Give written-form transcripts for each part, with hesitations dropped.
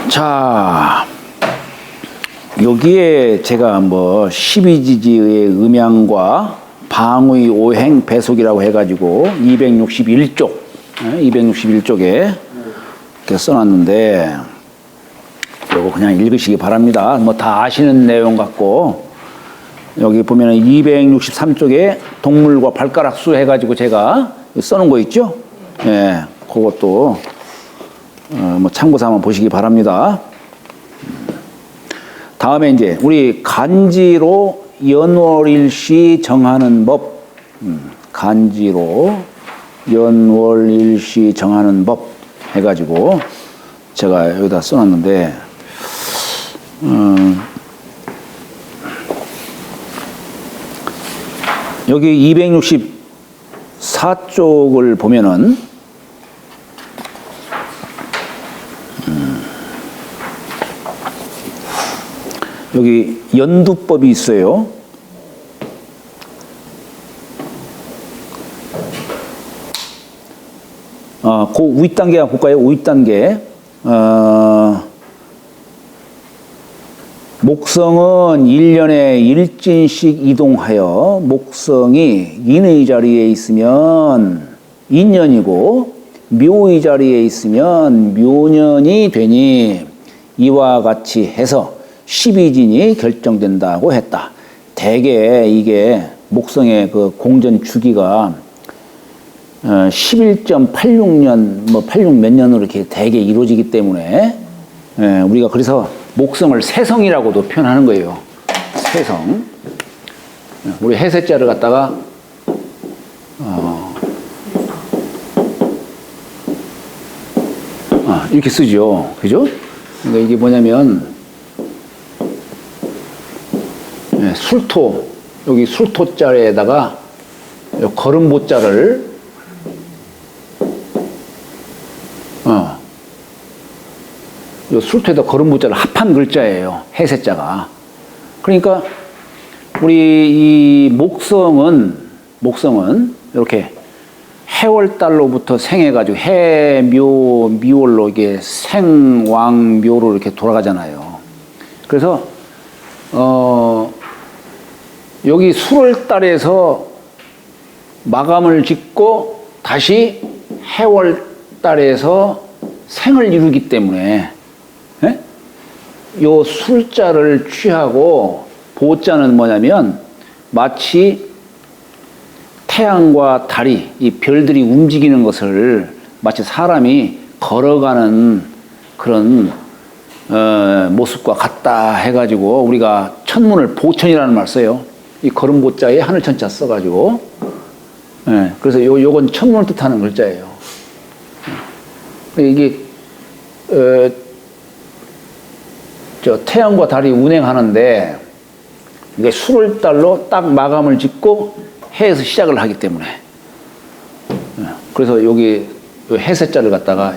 자, 여기에 제가 뭐 12지지의 음양과 방의 오행 배속이라고 해가지고 261쪽에 이렇게 써놨는데 요거 그냥 읽으시기 바랍니다. 뭐 다 아시는 내용 같고, 여기 보면은 263쪽에 동물과 발가락 수 해가지고 제가 써놓은 거 있죠? 예, 그것도 뭐 참고 삼아 보시기 바랍니다. 다음에 이제 우리 간지로 연월일시 정하는 법, 간지로 연월일시 정하는 법 해가지고 제가 여기다 써놨는데, 여기 264쪽을 보면은 여기 연두법이 있어요. 그 윗단계 볼까요? 윗단계. 목성은 1년에 일진씩 이동하여 목성이 인의 자리에 있으면 인년이고 묘의 자리에 있으면 묘년이 되니 이와 같이 해서 12진이 결정된다고 했다. 대개 이게 목성의 그 공전 주기가 11.86년, 뭐 86 몇 년으로 이렇게 대개 이루어지기 때문에 우리가 그래서 목성을 세성이라고도 표현하는 거예요. 세성. 우리 해세자를 갖다가 이렇게 쓰죠. 그죠? 그러니까 이게 뭐냐면 술토, 여기 술토자에다가 거름보자를 요 술토에다 거름보자를 합한 글자예요. 해세자가. 그러니까 우리 이 목성은 이렇게 해월달로부터 생해가지고 해묘 미월로 이게 생왕묘로 이렇게 돌아가잖아요. 그래서 여기 수월달에서 마감을 짓고 다시 해월달에서 생을 이루기 때문에 요 술자를 취하고 보자는 뭐냐면 마치 태양과 달이 이 별들이 움직이는 것을 마치 사람이 걸어가는 그런 모습과 같다 해가지고 우리가 천문을 보천이라는 말 써요. 이 거름보자에 하늘천자 써가지고 그래서 요건 천문을 뜻하는 글자예요. 이게 저 태양과 달이 운행하는데 이게 수월달로 딱 마감을 짓고 해에서 시작을 하기 때문에 그래서 여기 해세자를 갖다가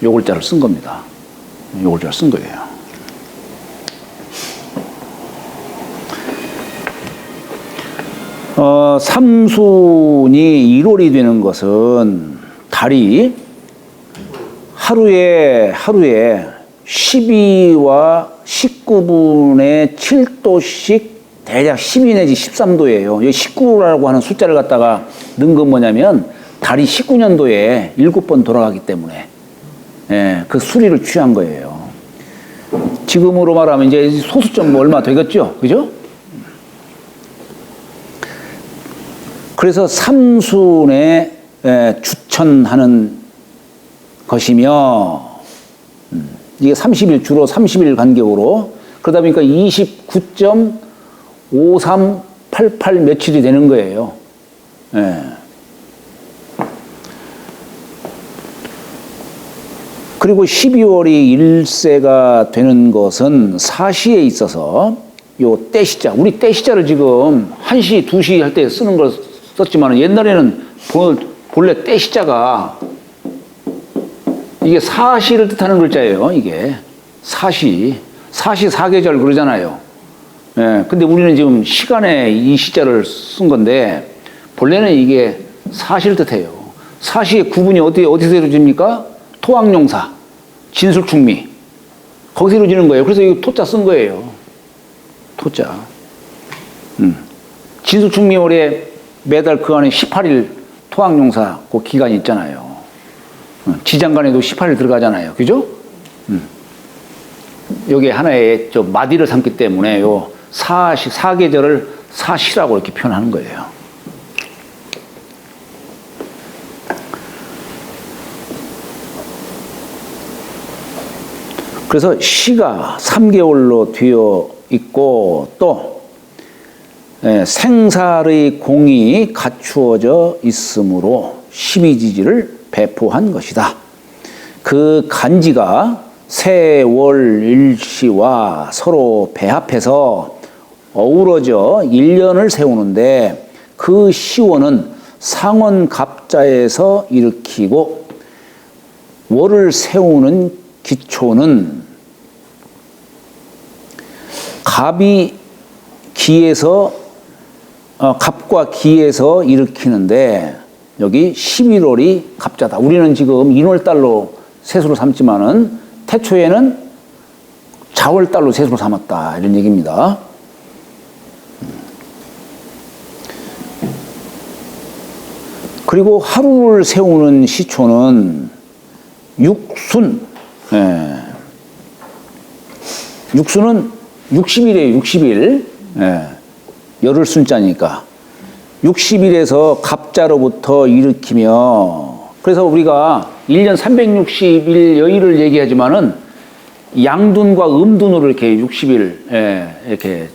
요 글자를 쓴 겁니다. 요 글자를 쓴 거예요. 삼순이 1월이 되는 것은 달이 하루에 12와 19분의 7도씩 대략 12 내지 13도예요. 이 19라고 하는 숫자를 갖다가 넣은 건 뭐냐면 달이 19년도에 7번 돌아가기 때문에 그 수리를 취한 거예요. 지금으로 말하면 이제 소수점 얼마 되겠죠? 그죠? 그래서 삼순에 주천하는 것이며 이게 30일 주로 30일 간격으로 그러다 보니까 29.5388 며칠이 되는 거예요. 그리고 12월이 일세가 되는 것은 사시에 있어서 요 때시자, 우리 때시자를 지금 1시, 2시 할 때 쓰는 걸 썼지만 옛날에는 본래 때시자가 이게 사시를 뜻하는 글자예요. 이게 사시 사계절 그러잖아요. 근데 우리는 지금 시간에 이 시자를 쓴 건데 본래는 이게 사시를 뜻해요. 사시의 구분이 어디서 이루어집니까? 토학용사, 진술충미. 거기서 이루어지는 거예요. 그래서 이 토자 쓴 거예요. 토자. 진술충미월에 매달 그 안에 18일 토학용사 그 기간이 있잖아요. 지장간에도 18일 들어가잖아요. 그죠? 여기에 하나의 마디를 삼기 때문에 요 사계절을 사시라고 이렇게 표현하는 거예요. 그래서 시가 3개월로 되어 있고 또 생살의 공이 갖추어져 있으므로 12지지를 배포한 것이다. 그 간지가 세월 일시와 서로 배합해서 어우러져 1년을 세우는데 그 시원은 상원갑자에서 일으키고 월을 세우는 기초는 갑이 기에서 갑과 기에서 일으키는데 여기 11월이 갑자다. 우리는 지금 인월달로 세수로 삼지만은 태초에는 자월달로 세수로 삼았다. 이런 얘기입니다. 그리고 하루를 세우는 시초는 육순. 육순은 60일이에요. 60일. 열흘 순자니까 60일에서 갑자로부터 일으키며, 그래서 우리가 1년 360일 여일을 얘기하지만은 양둔과 음둔으로 이렇게 60일 이렇게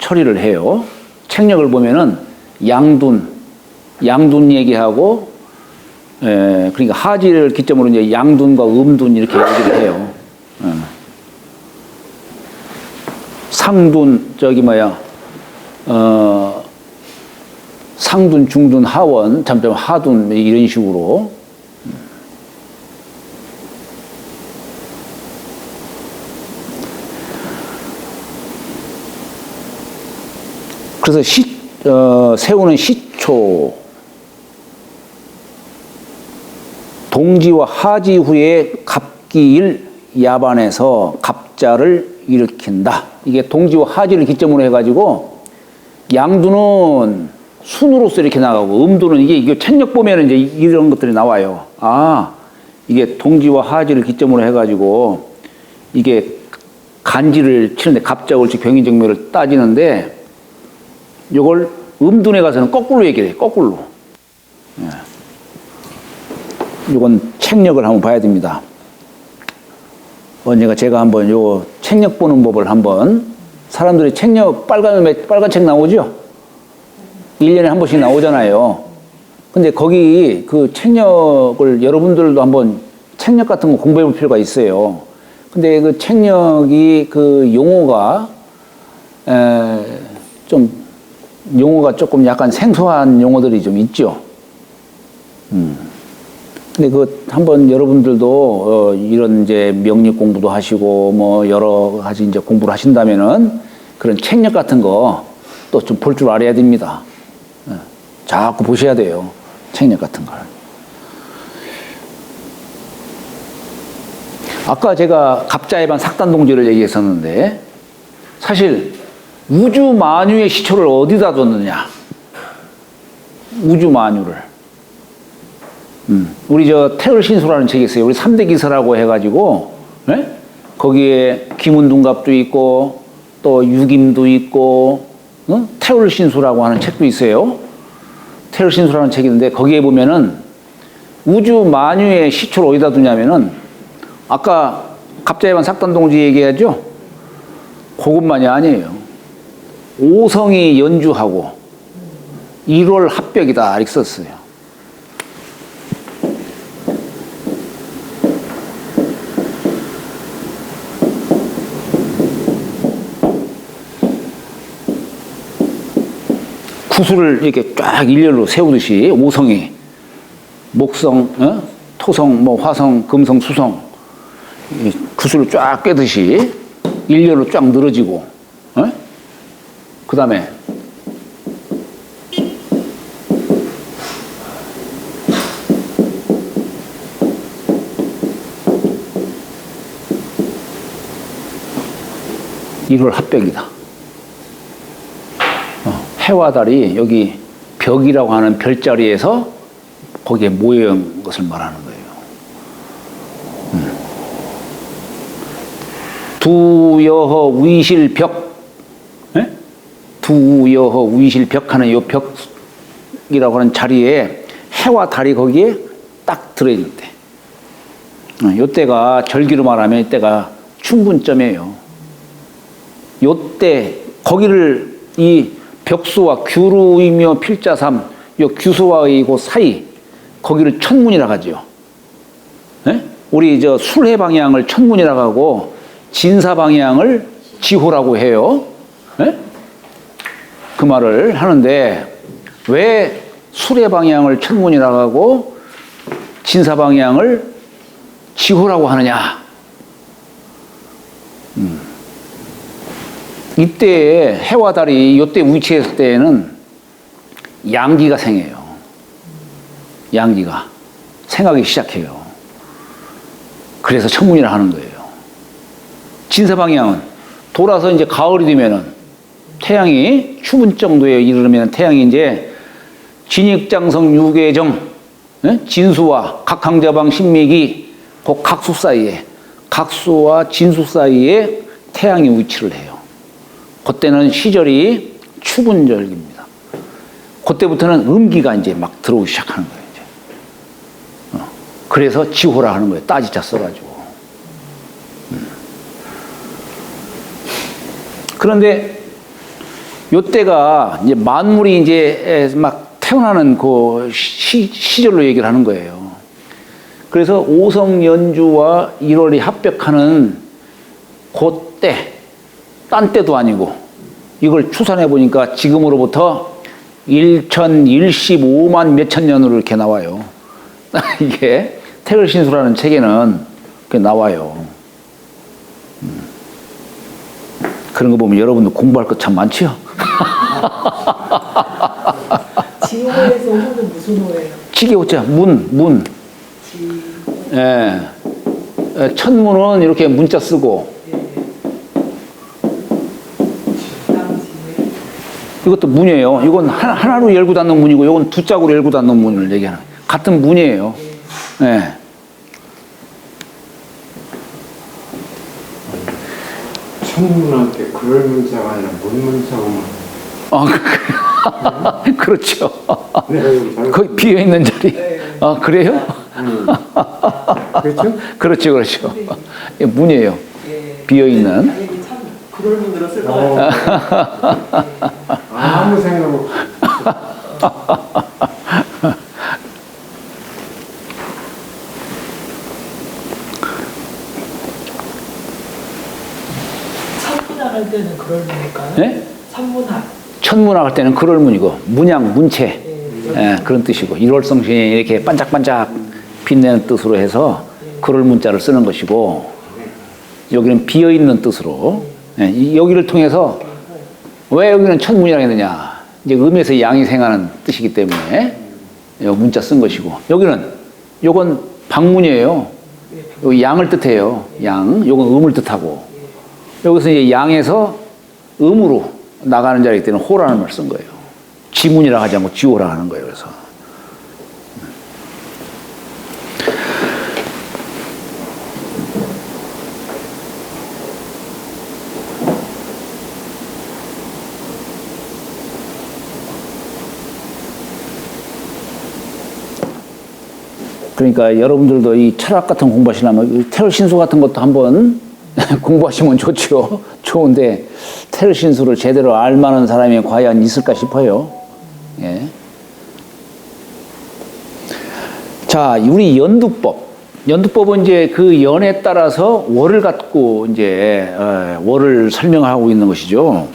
처리를 해요. 책력을 보면은 양둔 얘기하고, 그러니까 하지를 기점으로 이제 양둔과 음둔 이렇게 얘기를 해요. 상둔 상둔, 중둔, 하원, 하둔 이런 식으로. 그래서 세우는 시초, 동지와 하지 후에 갑기일 야반에서 갑자를 일으킨다. 이게 동지와 하지를 기점으로 해가지고 양두는 순으로서 이렇게 나가고 음두는 이게 책력 보면 이제 이런 것들이 나와요. 이게 동지와 하지를 기점으로 해가지고 이게 간지를 치는데 갑자, 옳지, 경인정묘를 따지는데 이걸 음둔에 가서는 거꾸로 얘기를 해요. 거꾸로. 이건 책력을 한번 봐야 됩니다. 언젠가 제가 한번 요 책력 보는 법을 한번, 사람들이 책력 빨간 책 나오죠? 1년에 한 번씩 나오잖아요. 근데 거기 그 책력을 여러분들도 한번 책력 같은 거 공부해 볼 필요가 있어요. 근데 그 책력이 그 용어가 조금 약간 생소한 용어들이 좀 있죠. 근데 그 한번 여러분들도 이런 이제 명리 공부도 하시고 뭐 여러 가지 이제 공부를 하신다면은 그런 책력 같은 거 또 좀 볼 줄 알아야 됩니다. 자꾸 보셔야 돼요. 책력 같은 걸. 아까 제가 갑자에반 삭단동지를 얘기했었는데 사실 우주 만유의 시초를 어디다 뒀느냐? 우주 만유를. 우리 태을신수라는 책이 있어요. 우리 3대 기서라고 해가지고, 거기에 김운둔갑도 있고, 또 유김도 있고, 태을신수라고 하는 책도 있어요. 태을신수라는 책이 있는데, 거기에 보면은 우주 만유의 시초를 어디다 두냐면은, 아까 갑자에반 삭단동지 얘기하죠? 그것만이 아니에요. 오성이 연주하고, 1월 합벽이다. 이렇게 썼어요. 구슬을 이렇게 쫙 일렬로 세우듯이 오성이 목성, 토성, 화성, 금성, 수성 구슬을 쫙 꿰듯이 일렬로 쫙 늘어지고, 그 다음에 1월 합벽이다. 해와 달이 여기 벽이라고 하는 별자리에서 거기에 모여온 것을 말하는 거예요. 두여허 위실벽, 예? 두여허 위실벽 하는 요 벽이라고 하는 자리에 해와 달이 거기에 딱 들어있는데, 요때가 절기로 말하면 이때가 충분점이에요. 요때 거기를 이 벽수와 규루이며 필자삼, 요 규수와의 그 사이 거기를 천문이라고 하죠. 예? 우리 저 술해 방향을 천문이라고 하고 진사 방향을 지호라고 해요. 예? 그 말을 하는데 왜 술해 방향을 천문이라고 하고 진사 방향을 지호라고 하느냐? 이때 해와 달이 이때 위치했을 때에는 양기가 생겨요. 양기가 생하기 시작해요. 그래서 천문이라 하는 거예요. 진사 방향은 돌아서 이제 가을이 되면은 태양이 추분 정도에 이르면 태양이 이제 진익장성 유계정, 진수와 각항자방 신맥이 그 각수 사이에, 각수와 진수 사이에 태양이 위치를 해요. 그때는 시절이 추분절기입니다. 그때부터는 음기가 이제 막 들어오기 시작하는 거예요. 이제. 그래서 지호라 하는 거예요. 따지자 써가지고. 그런데 요때가 이제 만물이 이제 막 태어나는 그 시절로 얘기를 하는 거예요. 그래서 오성연주와 1월이 합벽하는 그때, 딴 때도 아니고, 이걸 추산해 보니까 지금으로부터 1015만 몇천 년으로 이렇게 나와요. 이게 태을신수라는 책에는 그렇게 나와요. 그런 거 보면 여러분도 공부할 것 참 많지요? 지호에서 호는 무슨 호예요? 지게호자, 문. 예. 천문은 이렇게 문자 쓰고, 이것도 문이에요. 이건 하나로 열고 닫는 문이고, 이건 두 짝으로 열고 닫는 문을 얘기하는, 같은 문이에요. 예. 천문한테 그럴 문자가 아니라 뭔 문자고만. 그렇죠. 네, 거기 비어 있는 자리. 아, 그래요? 그렇죠? 그렇죠. 문이에요. 비어 있는. 참 그럴 문 들었을 것 같아요. 아무 생각 없이. 천문학 할 때는 그럴 문일까요? 네? 천문학. 천문학 할 때는 그럴 문이고, 문양, 문체. 예, 그런 뜻이고, 일월성신이 이렇게 반짝반짝 빛내는 뜻으로 해서 그럴 문자를 쓰는 것이고, 여기는 비어 있는 뜻으로, 예, 여기를 통해서 왜 여기는 천문이라고 했느냐? 이제 음에서 양이 생하는 뜻이기 때문에 요 문자 쓴 것이고, 요건 방문이에요. 여기 양을 뜻해요. 양. 요건 음을 뜻하고, 여기서 이제 양에서 음으로 나가는 자리이기 때문에 호라는 말을 쓴 거예요. 지문이라 하지 않고 지호라 하는 거예요. 그래서. 그러니까 여러분들도 이 철학 같은 거 공부하시려면 태을신수 같은 것도 한번 공부하시면 좋죠. 좋은데 태을신수를 제대로 알 만한 사람이 과연 있을까 싶어요. 예. 자, 우리 연두법. 연두법은 이제 그 연에 따라서 월을 갖고 이제 월을 설명하고 있는 것이죠.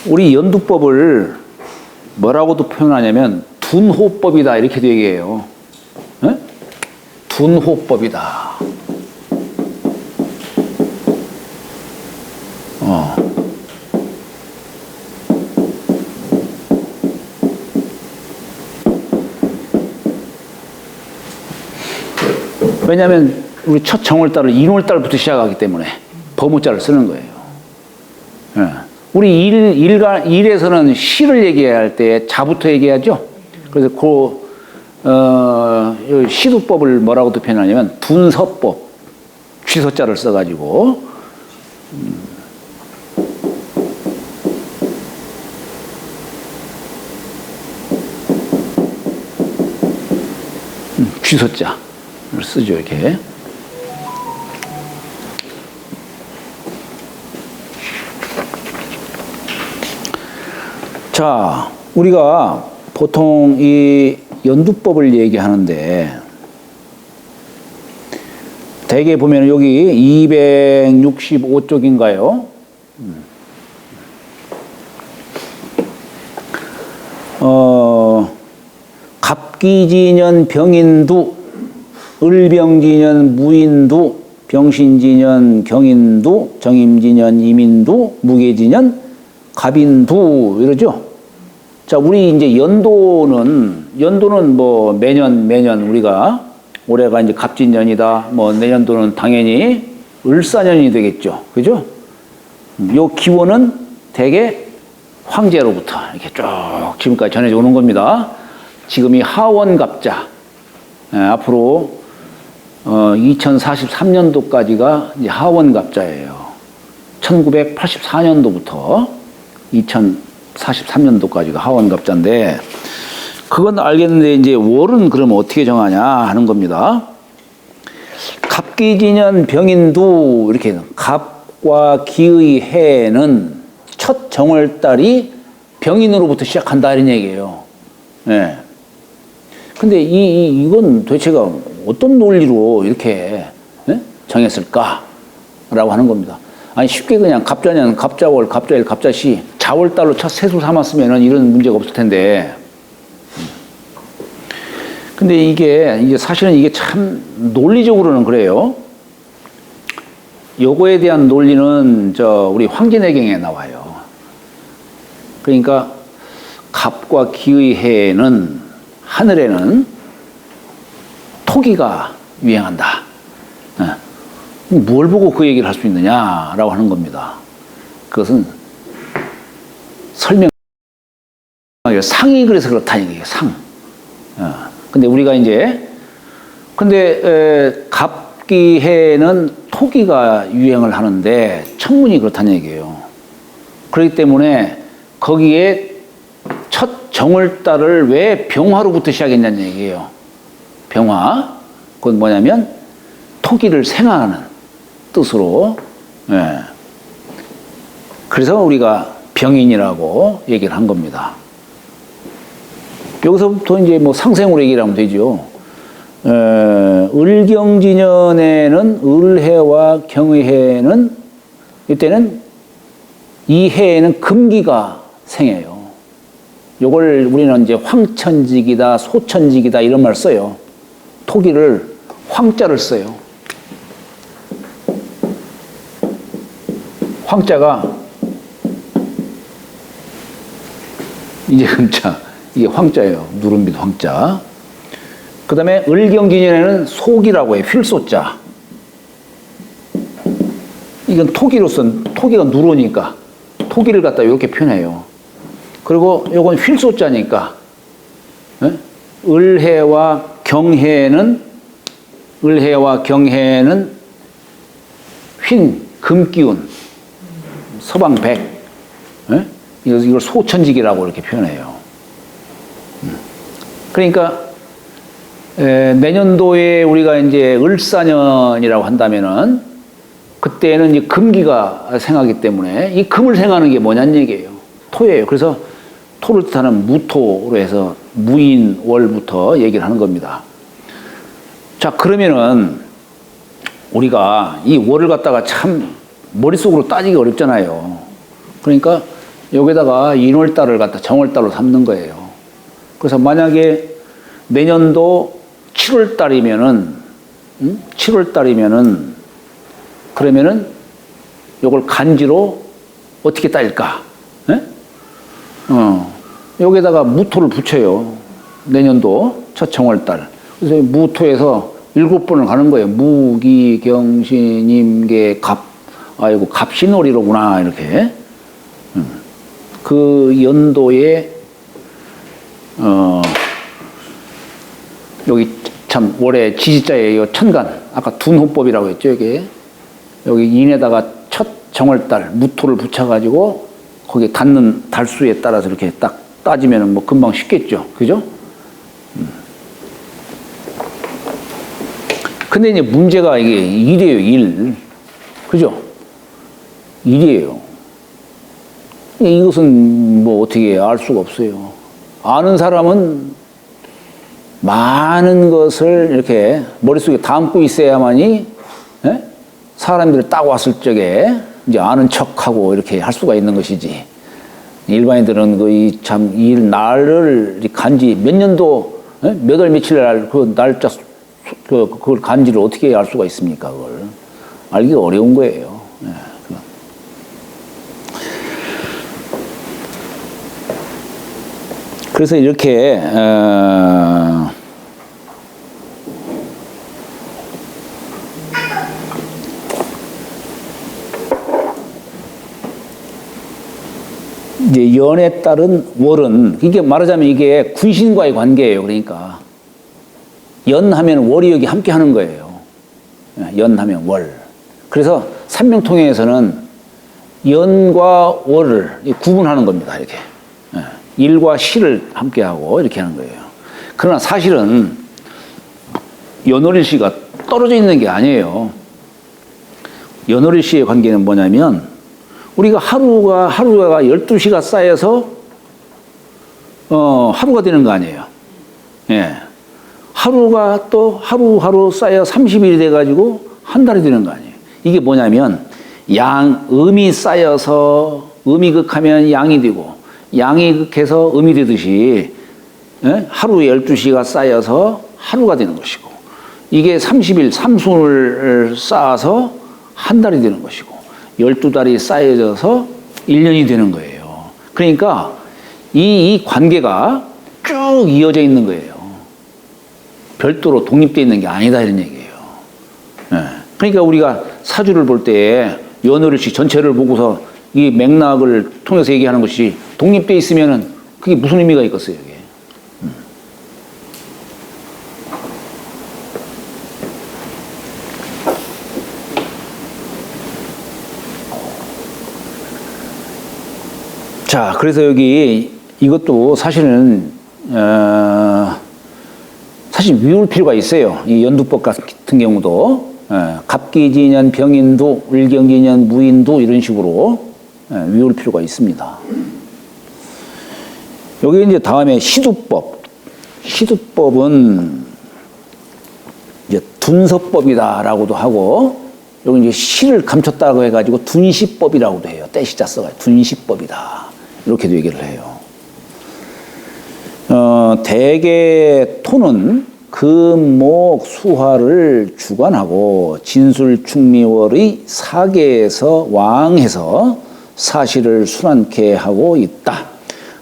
우리 연두법을 뭐라고도 표현하냐면 둔호법이다 이렇게도 얘기해요. 예? 둔호법이다. 왜냐하면 우리 첫 정월달을 인월달부터 시작하기 때문에 범우자를 쓰는 거예요. 예. 우리 일에서는 시를 얘기할 때 자부터 얘기하죠. 그래서 시두법을 뭐라고도 표현하냐면 분서법, 쥐서자를 써가지고 쥐서자를 쓰죠, 이렇게. 자, 우리가 보통 이 연두법을 얘기하는데 대개 보면 여기 265쪽인가요? 갑기진년 병인두, 을병진년 무인두, 병신진년 경인두, 정임진년 임인두, 무계진년 갑인두 이러죠. 자, 우리 이제 연도는 뭐 매년 우리가 올해가 이제 갑진년이다. 뭐 내년도는 당연히 을사년이 되겠죠. 그죠? 요 기원은 대개 황제로부터 이렇게 쭉 지금까지 전해져 오는 겁니다. 지금이 하원갑자. 앞으로 2043년도까지가 이제 하원갑자예요. 1984년도부터 2043년도까지가 하원갑자인데, 그건 알겠는데, 이제 월은 그러면 어떻게 정하냐 하는 겁니다. 갑기진년 병인두, 이렇게 갑과 기의 해는 첫 정월달이 병인으로부터 시작한다, 이런 얘기예요. 예. 근데 이건 도대체가 어떤 논리로 이렇게 정했을까라고 하는 겁니다. 아니, 쉽게 그냥 갑자년, 갑자월, 갑자일, 갑자시, 자월달로 첫 세수 삼았으면은 이런 문제가 없을 텐데. 근데 이게 사실은 이게 참 논리적으로는 그래요. 요거에 대한 논리는 우리 황진애경에 나와요. 그러니까 갑과 기의 해에는 하늘에는 토기가 유행한다. 뭘 보고 그 얘기를 할 수 있느냐라고 하는 겁니다. 그것은 설명, 상이 그래서 그렇다는 얘기예요. 상. 근데 우리가 갑기해는 토기가 유행을 하는데 천문이 그렇다는 얘기예요. 그렇기 때문에 거기에 첫 정월달을 왜 병화로부터 시작했냐는 얘기예요. 병화. 그건 뭐냐면 토기를 생화하는 뜻으로. 예. 그래서 우리가 병인이라고 얘기를 한 겁니다. 여기서부터 이제 뭐 상생으로 얘기를 하면 되죠. 을경진년에는 을해와 경해는 이때는 이 해에는 금기가 생해요. 요걸 우리는 이제 황천직이다, 소천직이다 이런 말 써요. 토기를 황자를 써요. 황자가 이제 금자, 이게 황자예요. 누른빛 황자. 그 다음에 을경진년에는 속이라고 해요. 필소자. 이건 토기가 누르니까 토기를 갖다 이렇게 표현해요. 그리고 요건 필소자니까 을해와 경해는 휜 금기운 서방백, 이걸 소천직이라고 이렇게 표현해요. 그러니까 내년도에 우리가 이제 을사년이라고 한다면은 그때는 이제 금기가 생하기 때문에 이 금을 생하는 게 뭐냐는 얘기예요. 토예요. 그래서 토를 뜻하는 무토로 해서 무인월부터 얘기를 하는 겁니다. 자, 그러면은 우리가 이 월을 갖다가 참 머릿속으로 따지기 어렵잖아요. 그러니까 여기다가 인월달을 갖다 정월달로 삼는 거예요. 그래서 만약에 내년도 7월달이면은 그러면은 요걸 간지로 어떻게 따질까? 여기다가 무토를 붙여요. 내년도 첫 정월달. 그래서 무토에서 7번을 가는 거예요. 무기, 경신, 임계, 갑. 아이고 갑신월이로구나 이렇게. 그 연도에 여기 참 월에 지지자에 요 천간 아까 둔호법이라고 했죠 이게. 여기 인에다가 첫 정월달 무토를 붙여가지고 거기에 닿는 달수에 따라서 이렇게 딱 따지면은 뭐 금방 쉽겠죠, 그죠? 근데 이제 문제가 이게 일이에요, 일. 그죠? 일이에요. 이것은 뭐 어떻게 알 수가 없어요. 아는 사람은 많은 것을 이렇게 머릿속에 담고 있어야만이, 예? 사람들이 딱 왔을 적에 이제 아는 척하고 이렇게 할 수가 있는 것이지. 일반인들은 그 참 일 날을 간지 몇 년도, 예? 몇 월 며칠 날 그 날짜 그걸 간지를 어떻게 알 수가 있습니까? 그걸 알기 어려운 거예요. 예. 그래서 이렇게 이제 연에 따른 월은 이게 말하자면 이게 군신과의 관계예요. 그러니까 연하면 월이 여기 함께 하는 거예요. 연하면 월. 그래서 삼명통행에서는 연과 월을 구분하는 겁니다. 이렇게. 일과 시를 함께 하고 이렇게 하는 거예요. 그러나 사실은 연월일시가 떨어져 있는 게 아니에요. 연월일시의 관계는 뭐냐면 우리가 하루가 12시가 쌓여서 하루가 되는 거 아니에요. 예. 하루가 또 하루하루 쌓여 30일이 돼가지고 한 달이 되는 거 아니에요. 이게 뭐냐면 음이 쌓여서 음이 극하면 양이 되고 양이 극해서 음이 되듯이, 예? 하루 12시가 쌓여서 하루가 되는 것이고 이게 30일 삼순을 쌓아서 한 달이 되는 것이고 12달이 쌓여져서 1년이 되는 거예요. 그러니까 이 관계가 쭉 이어져 있는 거예요. 별도로 독립되어 있는 게 아니다 이런 얘기예요. 예. 그러니까 우리가 사주를 볼 때 연월일시 전체를 보고서 이 맥락을 통해서 얘기하는 것이 독립되어 있으면은 그게 무슨 의미가 있겠어요, 이게. 자, 그래서 여기 이것도 사실은 사실 외울 필요가 있어요. 이 연두법 같은 경우도 갑기진년, 병인도, 을경진년, 무인도 이런 식으로 외울 필요가 있습니다. 여기 이제 다음에 시두법. 시두법은 이제 둔서법이다라고도 하고 여기 이제 시를 감췄다고 해가지고 둔시법이라고도 해요. 떼시자 써가지고 둔시법이다. 이렇게도 얘기를 해요. 대개 토는 금, 목, 수화를 주관하고 진술, 충미월의 사계에서 왕해서 사실을 순환케 하고 있다.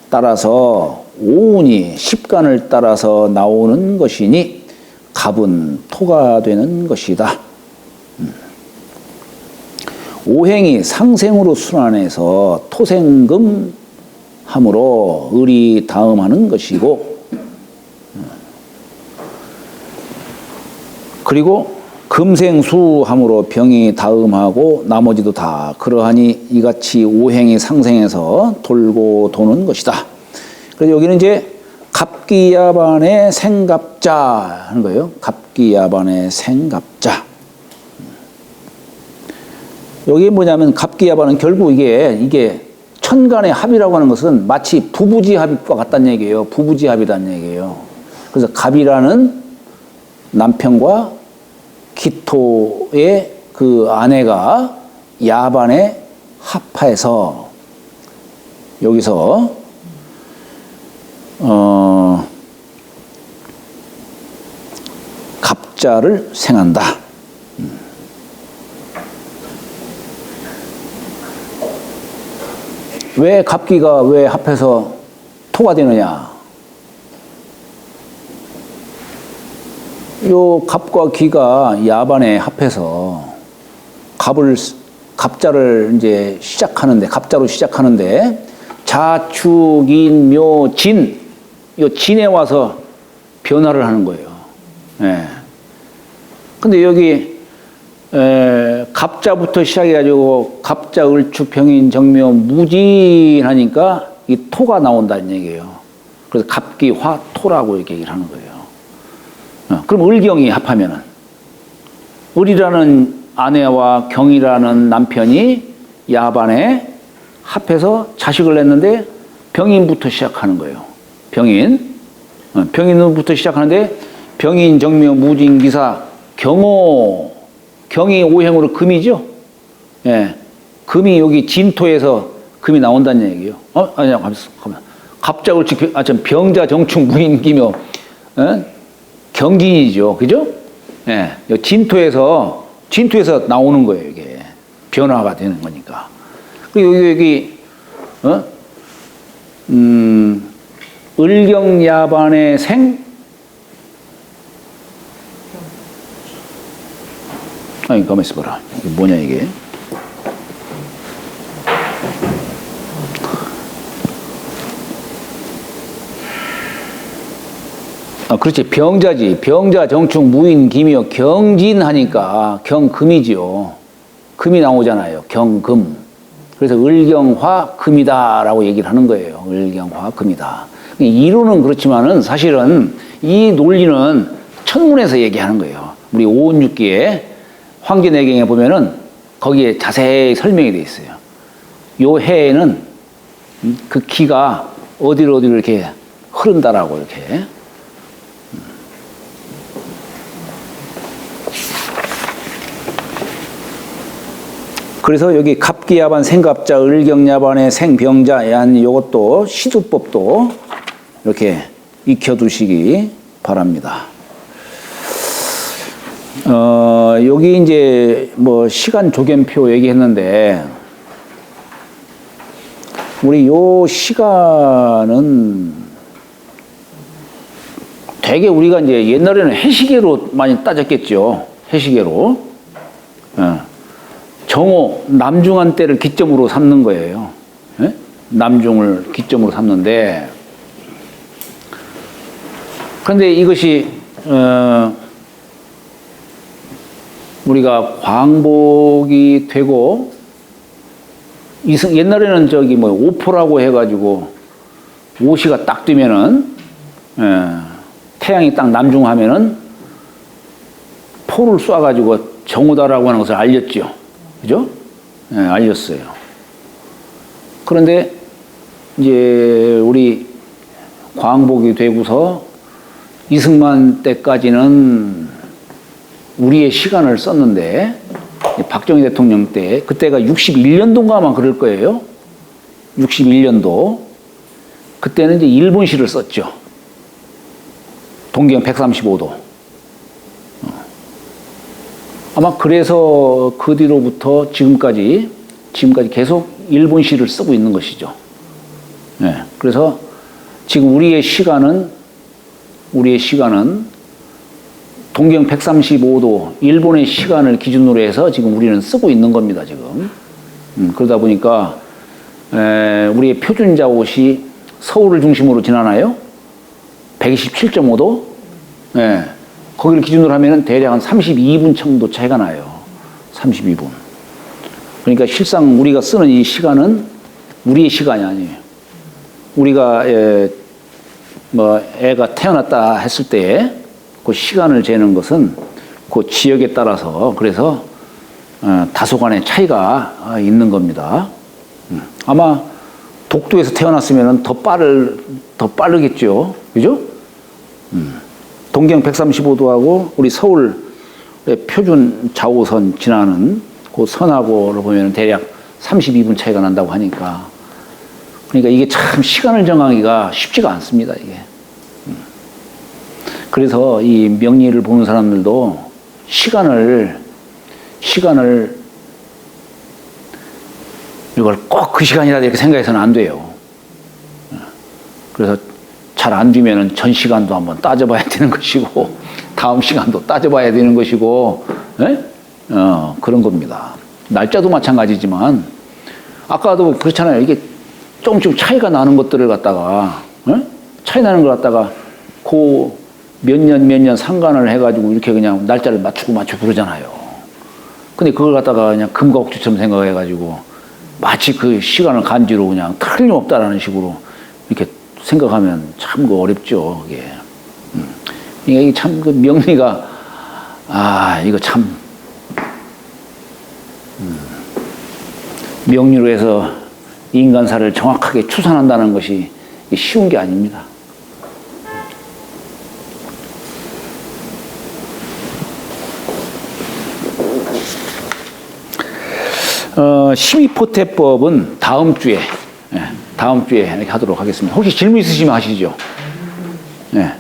따라서 오운이 십간을 따라서 나오는 것이니 갑은 토가 되는 것이다. 오행이 상생으로 순환해서 토생금 함으로 을이 다음하는 것이고 그리고 금생수함으로 병이 다음하고 나머지도 다 그러하니 이같이 오행이 상생해서 돌고 도는 것이다. 그래서 여기는 이제 갑기야반의 생갑자 하는 거예요. 갑기야반의 생갑자. 여기 뭐냐면 갑기야반은 결국 이게 천간의 합이라고 하는 것은 마치 부부지합과 같다는 얘기예요. 부부지합이라는 얘기예요. 그래서 갑이라는 남편과 기토의 그 아내가 야반에 합해서 여기서 갑자를 생한다. 왜 갑기가 왜 합해서 토가 되느냐? 요 갑과 기가 야반에 합해서 갑자를 이제 갑자로 시작하는데 자축인묘진, 요 진에 와서 변화를 하는 거예요. 예. 근데 여기 갑자부터 시작해가지고 갑자, 을축, 병인, 정묘, 무진하니까 이 토가 나온다는 얘기예요. 그래서 갑기, 화, 토라고 이렇게 얘기를 하는 거예요. 그럼 을경이 합하면은 을이라는 아내와 경이라는 남편이 야반에 합해서 자식을 냈는데 병인부터 시작하는 거예요. 병인부터 시작하는데 병인, 정묘, 무진, 기사, 경호, 경이 오행으로 금이죠. 예, 금이 여기 진토에서 금이 나온다는 얘기예요. 아니야, 가만. 갑자, 을축, 병자, 정축, 무인, 기묘, 경진이죠, 그죠? 예, 진토에서 나오는 거예요, 이게 변화가 되는 거니까. 그리고 여기 을경야반의 생, 아니, 가만 있어봐라. 이게 뭐냐, 이게. 그렇지. 병자지. 병자, 정축, 무인, 기묘, 경진하니까 경금이지요. 금이 나오잖아요. 경금. 그래서 을경화 금이다라고 얘기를 하는 거예요. 을경화 금이다. 이론은 그렇지만은 사실은 이 논리는 천문에서 얘기하는 거예요. 우리 오온육기에 황계내경에 보면은 거기에 자세히 설명이 되어 있어요. 요 해에는 그 기가 어디로 이렇게 흐른다라고 이렇게. 그래서 여기 갑기야반, 생갑자, 을경야반의 생병자, 요것도 시두법도 이렇게 익혀두시기 바랍니다. 여기 이제 뭐 시간 조견표 얘기했는데, 우리 요 시간은 되게 우리가 이제 옛날에는 해시계로 많이 따졌겠죠. 해시계로. 정오, 남중한 때를 기점으로 삼는 거예요. 예? 남중을 기점으로 삼는데, 그런데 이것이 우리가 광복이 되고 옛날에는 저기 뭐 오포라고 해가지고 오시가 딱 뜨면은 태양이 딱 남중하면은 포를 쏴가지고 정오다라고 하는 것을 알렸죠. 그죠? 네, 알렸어요. 그런데 이제 우리 광복이 되고서 이승만 때까지는 우리의 시간을 썼는데, 박정희 대통령 때, 그때가 61년도인가 아마 그럴 거예요. 61년도. 그때는 이제 일본시를 썼죠. 동경 135도. 아마 그래서 그 뒤로부터 지금까지 계속 일본시를 쓰고 있는 것이죠. 네. 그래서 지금 우리의 시간은 동경 135도 일본의 시간을 기준으로 해서 지금 우리는 쓰고 있는 겁니다, 지금. 그러다 보니까 우리의 표준자옷이 서울을 중심으로 지나나요? 127.5도? 네. 거기를 기준으로 하면은 대략 한 32분 정도 차이가 나요. 32분. 그러니까 실상 우리가 쓰는 이 시간은 우리의 시간이 아니에요. 우리가 뭐 애가 태어났다 했을 때 그 시간을 재는 것은 그 지역에 따라서 그래서 다소간의 차이가 있는 겁니다. 아마 독도에서 태어났으면 더 빠르겠죠. 그죠? 동경 135도하고 우리 서울의 표준 좌우선 지나는 그 선하고를 보면 대략 32분 차이가 난다고 하니까. 그러니까 이게 참 시간을 정하기가 쉽지가 않습니다, 이게. 그래서 이 명리를 보는 사람들도 시간을 이걸 꼭 그 시간이라 이렇게 생각해서는 안 돼요. 그래서 잘 안 되면은 전 시간도 한번 따져봐야 되는 것이고, 다음 시간도 따져봐야 되는 것이고, 그런 겁니다. 날짜도 마찬가지지만 아까도 그렇잖아요. 이게 조금씩 차이가 나는 것들을 갖다가 차이 나는 걸 갖다가 그 몇 년 상관을 해가지고 이렇게 그냥 날짜를 맞추고 그러잖아요. 근데 그걸 갖다가 그냥 금과 옥주처럼 생각해가지고 마치 그 시간을 간지로 그냥 틀림없다라는 식으로 이렇게 생각하면 참 어렵죠. 그게. 이게 참 그 명리가 이거 참 명리로 해서 인간사를 정확하게 추산한다는 것이 쉬운 게 아닙니다. 심의포태법은 다음 주에 이렇게 하도록 하겠습니다. 혹시 질문 있으시면 하시죠. 네.